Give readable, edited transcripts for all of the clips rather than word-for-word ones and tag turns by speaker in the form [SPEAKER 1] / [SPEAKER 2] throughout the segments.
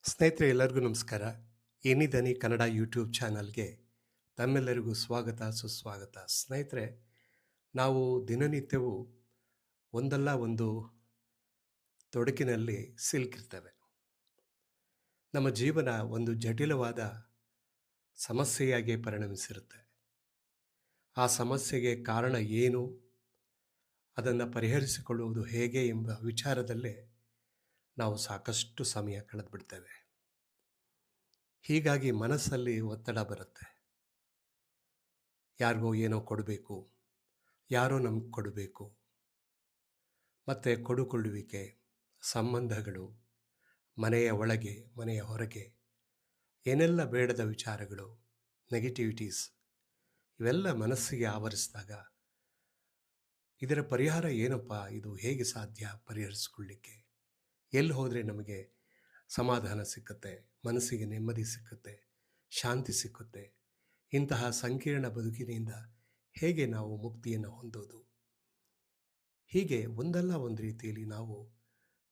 [SPEAKER 1] ಸ್ನೇಹಿತರೆ ಎಲ್ಲರಿಗೂ ನಮಸ್ಕಾರ. ಏನಿದನಿ ಕನ್ನಡ ಯೂಟ್ಯೂಬ್ ಚಾನಲ್ಗೆ ತಮ್ಮೆಲ್ಲರಿಗೂ ಸ್ವಾಗತ ಸುಸ್ವಾಗತ. ಸ್ನೇಹಿತರೆ, ನಾವು ದಿನನಿತ್ಯವೂ ಒಂದಲ್ಲ ಒಂದು ತೊಡಕಿನಲ್ಲಿ ಸಿಲುಕಿರ್ತೇವೆ. ನಮ್ಮ ಜೀವನ ಒಂದು ಜಟಿಲವಾದ ಸಮಸ್ಯೆಯಾಗಿ ಪರಿಣಮಿಸಿರುತ್ತೆ. ಆ ಸಮಸ್ಯೆಗೆ ಕಾರಣ ಏನು, ಅದನ್ನು ಪರಿಹರಿಸಿಕೊಳ್ಳುವುದು ಹೇಗೆ ಎಂಬ ವಿಚಾರದಲ್ಲೇ ನಾವು ಸಾಕಷ್ಟು ಸಮಯ ಕಳೆದುಬಿಡ್ತೇವೆ. ಹೀಗಾಗಿ ಮನಸ್ಸಲ್ಲಿ ಒತ್ತಡ ಬರುತ್ತೆ. ಯಾರಿಗೋ ಏನೋ ಕೊಡಬೇಕು, ಯಾರೋ ನಮ್ಗೆ ಕೊಡಬೇಕು, ಮತ್ತು ಕೊಡುಕೊಳ್ಳುವಿಕೆ, ಸಂಬಂಧಗಳು, ಮನೆಯ ಒಳಗೆ ಮನೆಯ ಹೊರಗೆ ಏನೆಲ್ಲ ಬೇಡದ ವಿಚಾರಗಳು, ನೆಗೆಟಿವಿಟೀಸ್ ಇವೆಲ್ಲ ಮನಸ್ಸಿಗೆ ಆವರಿಸಿದಾಗ ಇದರ ಪರಿಹಾರ ಏನಪ್ಪ, ಇದು ಹೇಗೆ ಸಾಧ್ಯ ಪರಿಹರಿಸ್ಕೊಳ್ಳಿಕ್ಕೆ, ಎಲ್ಲಿ ಹೋದರೆ ನಮಗೆ ಸಮಾಧಾನ ಸಿಕ್ಕುತ್ತೆ, ಮನಸ್ಸಿಗೆ ನೆಮ್ಮದಿ ಸಿಕ್ಕುತ್ತೆ, ಶಾಂತಿ ಸಿಕ್ಕುತ್ತೆ, ಇಂತಹ ಸಂಕೀರ್ಣ ಬದುಕಿನಿಂದ ಹೇಗೆ ನಾವು ಮುಕ್ತಿಯನ್ನು ಹೊಂದೋದು, ಹೀಗೆ ಒಂದಲ್ಲ ಒಂದು ರೀತಿಯಲ್ಲಿ ನಾವು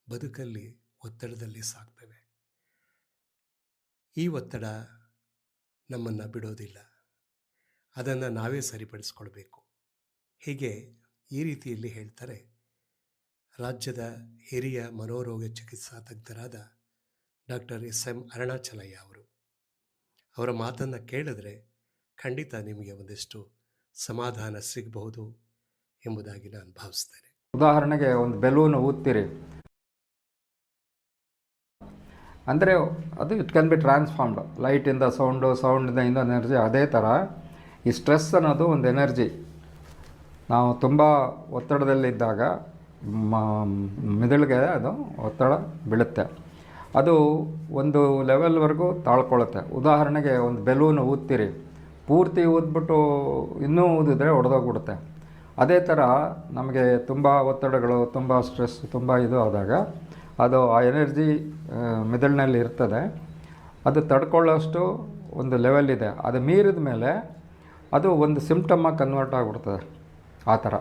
[SPEAKER 1] ಬದುಕಲ್ಲಿ ಒತ್ತಡದಲ್ಲಿ ಸಾಕ್ತೇವೆ. ಈ ಒತ್ತಡ ನಮ್ಮನ್ನು ಬಿಡೋದಿಲ್ಲ, ಅದನ್ನು ನಾವೇ ಸರಿಪಡಿಸ್ಕೊಳ್ಬೇಕು. ಹೀಗೆ ಈ ರೀತಿಯಲ್ಲಿ ಹೇಳ್ತಾರೆ ರಾಜ್ಯದ ಹಿರಿಯ ಮನೋರೋಗ ಚಿಕಿತ್ಸಾ ತಜ್ಞರಾದ ಡಾಕ್ಟರ್ ಎಸ್.ಎಂ. ಅರುಣಾಚಲಯ್ಯ ಅವರು. ಅವರ ಮಾತನ್ನು ಕೇಳಿದ್ರೆ ಖಂಡಿತ ನಿಮಗೆ ಒಂದಿಷ್ಟು ಸಮಾಧಾನ ಸಿಗಬಹುದು ಎಂಬುದಾಗಿ ನಾನು ಭಾವಿಸ್ತೇನೆ.
[SPEAKER 2] ಉದಾಹರಣೆಗೆ ಒಂದು ಬೆಲೂನ್ ಊದ್ತೀರಿ ಅಂದರೆ ಅದು ಇಟ್ ಕ್ಯಾನ್ ಬಿ ಟ್ರಾನ್ಸ್ಫಾರ್ಮ್ಡ್, ಲೈಟಿಂದ ಸೌಂಡಿಂದ ಎನರ್ಜಿ. ಅದೇ ಥರ ಈ ಸ್ಟ್ರೆಸ್ ಅನ್ನೋದು ಒಂದು ಎನರ್ಜಿ. ನಾವು ತುಂಬ ಒತ್ತಡದಲ್ಲಿದ್ದಾಗ ಮೆದುಳಿಗೆ ಅದು ಒತ್ತಡ ಬೀಳುತ್ತೆ. ಅದು ಒಂದು ಲೆವೆಲ್ವರೆಗೂ ತಾಳ್ಕೊಳ್ಳುತ್ತೆ. ಉದಾಹರಣೆಗೆ ಒಂದು ಬೆಲೂನ್ ಊದ್ತೀರಿ, ಪೂರ್ತಿ ಊದ್ಬಿಟ್ಟು ಇನ್ನೂ ಊದಿದ್ರೆ ಒಡೆದೋಗ್ಬಿಡುತ್ತೆ. ಅದೇ ಥರ ನಮಗೆ ತುಂಬ ಒತ್ತಡಗಳು, ತುಂಬ ಸ್ಟ್ರೆಸ್, ತುಂಬ ಇದು ಆದಾಗ ಅದು ಆ ಎನರ್ಜಿ ಮೆದುಳಿನಲ್ಲಿ ಇರ್ತದೆ. ಅದು ತಡ್ಕೊಳ್ಳೋಷ್ಟು ಒಂದು ಲೆವೆಲ್ ಇದೆ. ಅದು ಮೀರಿದ ಮೇಲೆ ಅದು ಒಂದು ಸಿಂಪ್ಟಮಾಗಿ ಕನ್ವರ್ಟ್ ಆಗಿಬಿಡ್ತದೆ ಆ ಥರ.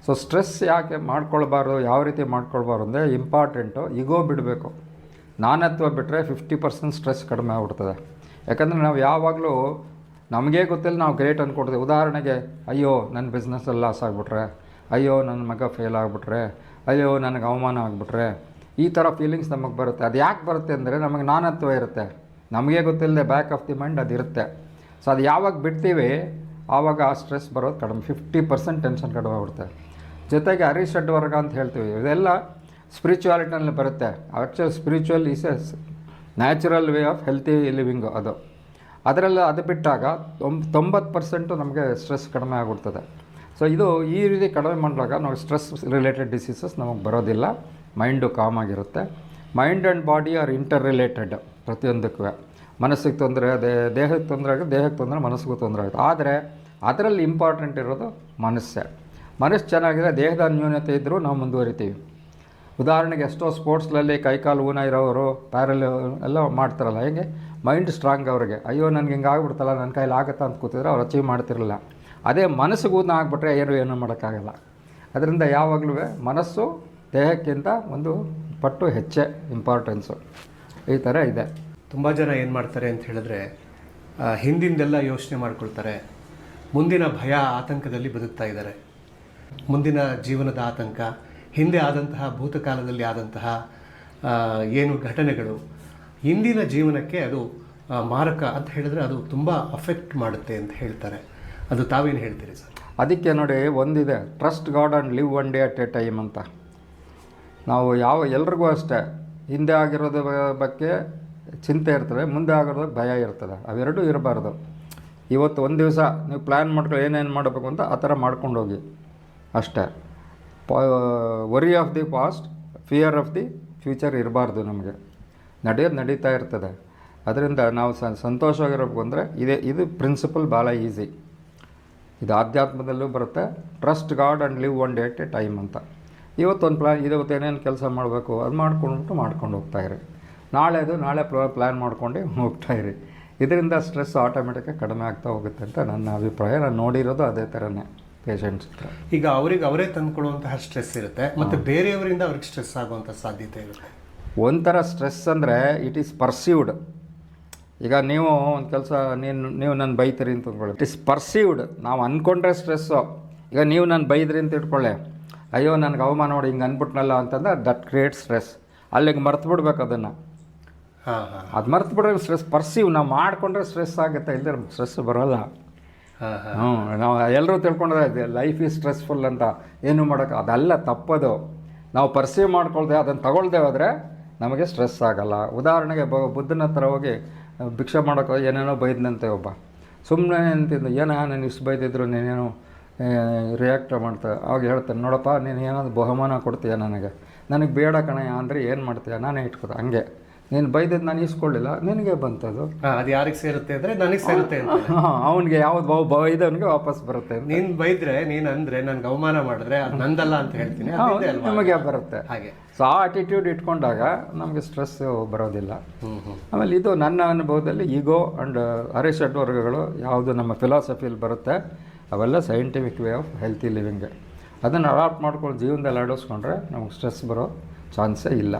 [SPEAKER 2] ಸೊ ಸ್ಟ್ರೆಸ್ ಯಾಕೆ ಮಾಡ್ಕೊಳ್ಬಾರ್ದು, ಯಾವ ರೀತಿ ಮಾಡ್ಕೊಳ್ಬಾರ್ದು ಅಂದರೆ ಇಂಪಾರ್ಟೆಂಟು ಈಗೋ ಬಿಡಬೇಕು. ನಾನತ್ವ ಬಿಟ್ಟರೆ 50% ಸ್ಟ್ರೆಸ್ ಕಡಿಮೆ ಆಗ್ಬಿಡ್ತದೆ. ಯಾಕಂದರೆ ನಾವು ಯಾವಾಗಲೂ ನಮಗೇ ಗೊತ್ತಿಲ್ಲ ನಾವು ಗ್ರೇಟ್ ಅಂದ್ಕೊಡ್ತೀವಿ. ಉದಾಹರಣೆಗೆ, ಅಯ್ಯೋ ನನ್ನ ಬಿಸ್ನೆಸ್ಸಲ್ಲಿ ಲಾಸ್ ಆಗಿಬಿಟ್ರೆ, ಅಯ್ಯೋ ನನ್ನ ಮಗ ಫೇಲ್ ಆಗಿಬಿಟ್ರೆ, ಅಯ್ಯೋ ನನಗೆ ಅವಮಾನ ಆಗಿಬಿಟ್ರೆ, ಈ ಥರ ಫೀಲಿಂಗ್ಸ್ ನಮಗೆ ಬರುತ್ತೆ. ಅದು ಯಾಕೆ ಬರುತ್ತೆ ಅಂದರೆ ನಮಗೆ ನಾನತ್ವ ಇರುತ್ತೆ, ನಮಗೇ ಗೊತ್ತಿಲ್ಲದೆ ಬ್ಯಾಕ್ ಆಫ್ ದಿ ಮೈಂಡ್ ಅದು ಇರುತ್ತೆ. ಸೊ ಅದು ಯಾವಾಗ ಬಿಡ್ತೀವಿ ಆವಾಗ ಆ ಸ್ಟ್ರೆಸ್ ಬರೋದು ಕಡಿಮೆ, 50% ಟೆನ್ಷನ್ ಕಡಿಮೆ ಆಗ್ಬಿಡುತ್ತೆ. ಜೊತೆಗೆ ಅರಿಷಡ್ ವರ್ಗ ಅಂತ ಹೇಳ್ತೀವಿ, ಇದೆಲ್ಲ ಸ್ಪಿರಿಚುವಾಲಿಟಿನಲ್ಲಿ ಬರುತ್ತೆ. Actually spiritual is A natural way of healthy living. ಅದರಲ್ಲಿ ಅದು ಬಿಟ್ಟಾಗ 90% ನಮಗೆ ಸ್ಟ್ರೆಸ್ ಕಡಿಮೆ ಆಗಿಬಿಡ್ತದೆ. ಸೊ ಇದು ಈ ರೀತಿ ಕಡಿಮೆ ಮಾಡಿದಾಗ ನಾವು ಸ್ಟ್ರೆಸ್ ರಿಲೇಟೆಡ್ ಡಿಸೀಸಸ್ ನಮಗೆ ಬರೋದಿಲ್ಲ. ಮೈಂಡು ಕಾಮ್ ಆಗಿರುತ್ತೆ. Mind and body are interrelated ಪ್ರತಿಯೊಂದಕ್ಕೂ. ಮನಸ್ಸಿಗೆ ತೊಂದರೆ, ದೇಹಕ್ಕೆ ತೊಂದರೆ ಆಗುತ್ತೆ, ದೇಹಕ್ಕೆ ತೊಂದರೆ ಮನಸ್ಸಿಗೂ ತೊಂದರೆ ಆಗುತ್ತೆ. ಆದರೆ ಅದರಲ್ಲಿ ಇಂಪಾರ್ಟೆಂಟ್ ಇರೋದು ಮನಸ್ಸೇ. ಮನಸ್ಸು ಚೆನ್ನಾಗಿದ್ರೆ ದೇಹದ ನ್ಯೂನತೆ ಇದ್ದರೂ ನಾವು ಮುಂದುವರಿತೀವಿ. ಉದಾಹರಣೆಗೆ ಎಷ್ಟೋ ಸ್ಪೋರ್ಟ್ಸ್ಗಳಲ್ಲಿ ಕೈಕಾಲು ಊನ ಇರೋರು ಪ್ಯಾರಲ್ ಎಲ್ಲ ಮಾಡ್ತಾರಲ್ಲ, ಹೇಗೆ ಮೈಂಡ್ ಸ್ಟ್ರಾಂಗ್ ಅವ್ರಿಗೆ, ಅಯ್ಯೋ ನನಗೆ ಹಿಂಗೆ ಆಗ್ಬಿಡ್ತಲ್ಲ, ನನ್ನ ಕೈಲಿ ಆಗುತ್ತಾ ಅಂತ ಕೂತಿದ್ರೆ ಅವ್ರು ಅಚೀವ್ ಮಾಡ್ತಿರಲಿಲ್ಲ. ಅದೇ ಮನಸ್ಸಿಗೆ ಊನ ಆಗಿಬಿಟ್ರೆ ಏನೂ ಮಾಡೋಕ್ಕಾಗಲ್ಲ. ಅದರಿಂದ ಯಾವಾಗಲೂ ಮನಸ್ಸು ದೇಹಕ್ಕಿಂತ ಒಂದು ಪಟ್ಟು ಹೆಚ್ಚೇ ಇಂಪಾರ್ಟೆನ್ಸು. ಈ ಥರ ಇದೆ.
[SPEAKER 1] ತುಂಬ ಜನ ಏನು ಮಾಡ್ತಾರೆ ಅಂತ ಹೇಳಿದ್ರೆ ಹಿಂದಿಂದೆಲ್ಲ ಯೋಚನೆ ಮಾಡ್ಕೊಳ್ತಾರೆ, ಮುಂದಿನ ಭಯ ಆತಂಕದಲ್ಲಿ ಬದುಕ್ತಾ ಇದ್ದಾರೆ. ಮುಂದಿನ ಜೀವನದ ಆತಂಕ, ಹಿಂದೆ ಆದಂತಹ ಭೂತಕಾಲದಲ್ಲಿ ಆದಂತಹ ಏನು ಘಟನೆಗಳು ಇಂದಿನ ಜೀವನಕ್ಕೆ ಅದು ಮಾರಕ ಅಂತ ಹೇಳಿದ್ರೆ ಅದು ತುಂಬ ಅಫೆಕ್ಟ್ ಮಾಡುತ್ತೆ ಅಂತ ಹೇಳ್ತಾರೆ. ಅದು ತಾವೇನು ಹೇಳ್ತೀರಿ ಸರ್?
[SPEAKER 2] ಅದಕ್ಕೆ ನೋಡಿ, ಒಂದಿದೆ, trust God and live one day at a time ಅಂತ. ನಾವು ಎಲ್ರಿಗೂ ಅಷ್ಟೇ ಹಿಂದೆ ಆಗಿರೋದ್ರ ಬಗ್ಗೆ ಚಿಂತೆ ಇರ್ತದೆ, ಮುಂದೆ ಆಗಿರೋದಕ್ಕೆ ಭಯ ಇರ್ತದೆ. ಅವೆರಡೂ ಇರಬಾರ್ದು. ಇವತ್ತು ಒಂದು ದಿವಸ ನೀವು ಪ್ಲ್ಯಾನ್ ಮಾಡ್ಕೊಂಡು ಏನೇನು ಮಾಡಬೇಕು ಅಂತ ಆ ಥರ ಮಾಡ್ಕೊಂಡು ಹೋಗಿ ಅಷ್ಟೇ. Worry of the past, fear of the future ಇರಬಾರ್ದು. ನಮಗೆ ನಡೀತಾ ಇರ್ತದೆ. ಅದರಿಂದ ನಾವು ಸಂತೋಷವಾಗಿರಬೇಕು ಅಂದರೆ ಇದು ಪ್ರಿನ್ಸಿಪಲ್ ಭಾಳ ಈಸಿ. ಇದು ಆಧ್ಯಾತ್ಮದಲ್ಲೂ ಬರುತ್ತೆ. Trust God and live one day at a time ಅಂತ. ಇವತ್ತೊಂದು ಪ್ಲ್ಯಾನ್, ಇವತ್ತು ಏನೇನು ಕೆಲಸ ಮಾಡಬೇಕು ಅದು ಮಾಡ್ಕೊಂಡು ಹೋಗ್ತಾಯಿರಿ. ನಾಳೆ ಪ್ಲ್ಯಾನ್ ಮಾಡ್ಕೊಂಡು ಹೋಗ್ತಾಯಿರಿ. ಇದರಿಂದ ಸ್ಟ್ರೆಸ್ ಆಟೋಮೆಟಿಕಾಗಿ ಕಡಿಮೆ ಆಗ್ತಾ ಹೋಗುತ್ತೆ ಅಂತ ನನ್ನ ಅಭಿಪ್ರಾಯ. ನಾನು ನೋಡಿರೋದು ಅದೇ ಥರನೇ ಪೇಷಂಟ್ಸ್ ಹತ್ರ.
[SPEAKER 1] ಈಗ ಅವರೇ ತಂದುಕೊಳ್ಳುವಂತಹ ಸ್ಟ್ರೆಸ್ ಇರುತ್ತೆ, ಮತ್ತು ಬೇರೆಯವರಿಂದ ಅವ್ರಿಗೆ ಸ್ಟ್ರೆಸ್ ಆಗುವಂಥ ಸಾಧ್ಯತೆ ಇರುತ್ತೆ.
[SPEAKER 2] ಒಂಥರ ಸ್ಟ್ರೆಸ್ ಅಂದರೆ ಇಟ್ ಈಸ್ ಪರ್ಸೀವ್ಡ್. ಈಗ ನೀವು ಒಂದು ಕೆಲಸ ನೀವು ನನ್ನ ಬೈತೀರಿ ಅಂತ ತಿಳ್ಕೊಳ್ಳಿ, ಇಟ್ ಈಸ್ ಪರ್ಸೀವ್ಡ್. ನಾವು ಅಂದ್ಕೊಂಡ್ರೆ ಸ್ಟ್ರೆಸ್ಸು. ಈಗ ನೀವು ನಾನು ಬೈದ್ರಿ ಅಂತ ಇಟ್ಕೊಳ್ಳಿ, ಅಯ್ಯೋ ನನಗೆ ಅವಮಾನ ನೋಡಿ ಹಿಂಗೆ ಅಂದ್ಬಿಟ್ನಲ್ಲ ಅಂತಂದ್ರೆ ದಟ್ ಕ್ರಿಯೇಟ್ ಸ್ಟ್ರೆಸ್. ಅಲ್ಲಿಗೆ ಮರ್ತು ಬಿಡ್ಬೇಕು ಅದನ್ನು.
[SPEAKER 1] ಹಾಂ ಹಾಂ
[SPEAKER 2] ಅದು ಮರ್ತು ಬಿಡ್ರೆ ಸ್ಟ್ರೆಸ್ ಪರ್ಸೀವ್. ನಾವು ಮಾಡಿಕೊಂಡ್ರೆ ಸ್ಟ್ರೆಸ್ ಆಗುತ್ತೆ, ಇಲ್ಲದೆ ಸ್ಟ್ರೆಸ್ ಬರೋಲ್ಲ.
[SPEAKER 1] ಹಾಂ ಹಾಂ
[SPEAKER 2] ನಾವು ಎಲ್ಲರೂ ತಿಳ್ಕೊಂಡ್ರೆ ಲೈಫ್ ಈಸ್ ಸ್ಟ್ರೆಸ್ಫುಲ್ ಅಂತ, ಏನು ಮಾಡೋಕ್ಕೆ ಅದೆಲ್ಲ ತಪ್ಪದು. ನಾವು ಪರ್ಸೀವ್ ಮಾಡ್ಕೊಳ್ದೆ ಅದನ್ನು ತಗೊಳ್ದೆ ಹೋದರೆ ನಮಗೆ ಸ್ಟ್ರೆಸ್ ಆಗೋಲ್ಲ. ಉದಾಹರಣೆಗೆ ಬುದ್ಧನ ಹತ್ರ ಹೋಗಿ ಭಿಕ್ಷೆ ಮಾಡೋಕೆ ಏನೇನೋ ಬೈದನಂತೆ ಒಬ್ಬ. ಸುಮ್ಮನೆ ಅಂತಿದ್ದು, ಏನೋ ನಾನು ಇಷ್ಟು ಬೈದಿದ್ರು ನೀನೇನೋ ರಿಯಾಕ್ಟ್ ಮಾಡ್ತಾರೆ. ಆವಾಗ ಹೇಳ್ತಾನೆ, ನೋಡಪ್ಪ ನೀನು ಏನಾದ್ರು ಬಹುಮಾನ ಕೊಡ್ತೀಯ ನನಗೆ ಬೇಡ ಕಣಯ್ಯ ಅಂದರೆ ಏನು ಮಾಡ್ತೀಯ, ನಾನೇ ಇಟ್ಕೊತ. ಹಂಗೆ ನೀನು ಬೈದಿದ್ದು ನಾನು ಇಸ್ಕೊಳ್ಳಿಲ್ಲ, ನಿನಗೆ ಬಂತದು.
[SPEAKER 1] ಅದು ಯಾರಿಗೆ ಸೇರುತ್ತೆ ಅಂದರೆ ನನಗೆ ಸೇರುತ್ತೆ ಅಂತ.
[SPEAKER 2] ಅವನಿಗೆ ಯಾವ್ದು ಬೈದವನಿಗೆ ವಾಪಸ್ ಬರುತ್ತೆ.
[SPEAKER 1] ನೀನು ಬೈದ್ರೆ, ನೀನು ಅಂದರೆ ನನಗೆ ಅವಮಾನ ಮಾಡಿದ್ರೆ ಅದು ನಂದಲ್ಲ ಅಂತ ಹೇಳ್ತೀನಿ,
[SPEAKER 2] ನಿಮಗೆ ಬರುತ್ತೆ.
[SPEAKER 1] ಹಾಗೆ
[SPEAKER 2] ಸೊ ಆ ಆಟಿಟ್ಯೂಡ್ ಇಟ್ಕೊಂಡಾಗ ನಮಗೆ ಸ್ಟ್ರೆಸ್ಸು ಬರೋದಿಲ್ಲ.
[SPEAKER 1] ಹ್ಞೂ
[SPEAKER 2] ಆಮೇಲೆ ಇದು ನನ್ನ ಅನುಭವದಲ್ಲಿ ಈಗೋ ಆ್ಯಂಡ್ ಅರಿಷಡ್ವರ್ಗಗಳು ಯಾವುದು ನಮ್ಮ ಫಿಲಾಸಫಿಲಿ ಬರುತ್ತೆ ಅವೆಲ್ಲ scientific way of healthy living. ಅದನ್ನು ಅಡಾಪ್ಟ್ ಮಾಡ್ಕೊಂಡು ಜೀವನದಲ್ಲಿ ಅಳವಡಿಸ್ಕೊಂಡ್ರೆ ನಮಗೆ ಸ್ಟ್ರೆಸ್ ಬರೋ ಚಾನ್ಸೇ ಇಲ್ಲ.